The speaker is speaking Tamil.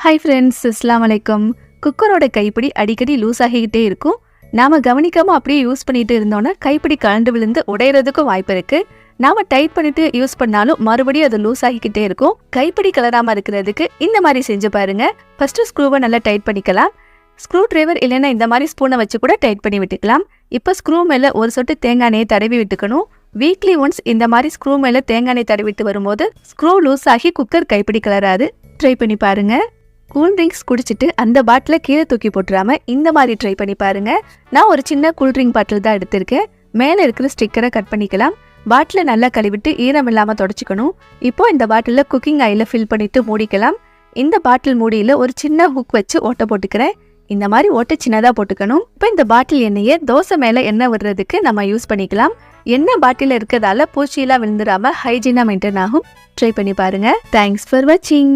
ஹாய் ஃப்ரெண்ட்ஸ், அஸ்ஸலாமு அலைக்கும். குக்கரோட கைப்பிடி அடிக்கடி லூஸ் ஆகிக்கிட்டே இருக்கும். நாம் கவனிக்காமல் அப்படியே யூஸ் பண்ணிட்டு இருந்தோன்னா கைப்பிடி கலண்டு விழுந்து உடையிறதுக்கும் வாய்ப்பு இருக்குது. நாம் டைட் பண்ணிட்டு யூஸ் பண்ணாலும் மறுபடியும் அது லூஸ் ஆகிக்கிட்டே இருக்கும். கைப்பிடி கலராமல் இருக்கிறதுக்கு இந்த மாதிரி செஞ்சு பாருங்க. ஃபர்ஸ்ட் ஸ்க்ரூவை நல்லா டைட் பண்ணிக்கலாம். ஸ்க்ரூ டிரைவர் இல்லைன்னா இந்த மாதிரி ஸ்பூனை வச்சு கூட டைட் பண்ணி விட்டுக்கலாம். இப்போ ஸ்க்ரூ மேலே ஒரு சொட்டு தேங்காய் எண்ணெயை தடவி விட்டுக்கணும். வீக்லி ஒன்ஸ் இந்த மாதிரி ஸ்க்ரூ மேலே தேங்காய் எண்ணெய் தடவிட்டு வரும்போது ஸ்க்ரூ லூஸ் ஆகி குக்கர் கைப்பிடி கலராது. ட்ரை பண்ணி பாருங்க. கூல்ட்ரிங்க்ஸ் குடிச்சிட்டு அந்த பாட்டிலை கீழே தூக்கி போட்டுறாம இந்த மாதிரி ட்ரை பண்ணி பாருங்க. நான் ஒரு சின்ன கூல்ட்ரிங்க் பாட்டில் தான் எடுத்திருக்கேன். மேலே இருக்கிற ஸ்டிக்கரை கட் பண்ணிக்கலாம். பாட்டிலை நல்லா கழுவிட்டு ஈரம் இல்லாமல் தொடச்சிக்கணும். இப்போ இந்த பாட்டிலில் குக்கிங் ஆயில ஃபில் பண்ணிட்டு மூடிக்கலாம். இந்த பாட்டில் மூடியில் ஒரு சின்ன ஹுக் வச்சு ஓட்டை போட்டுக்கிறேன். இந்த மாதிரி ஓட்டை சின்னதாக போட்டுக்கணும். இப்போ இந்த பாட்டில் எண்ணெயை தோசை மேலே எண்ணெய் விடுறதுக்கு நம்ம யூஸ் பண்ணிக்கலாம். எண்ணெய் பாட்டில் இருக்கிறதால பூச்சியெல்லாம் விழுந்துடாம ஹைஜீனாக மெயின்டைன் ஆகும். ட்ரை பண்ணி பாருங்க. தேங்க்ஸ் ஃபார் வாட்சிங்.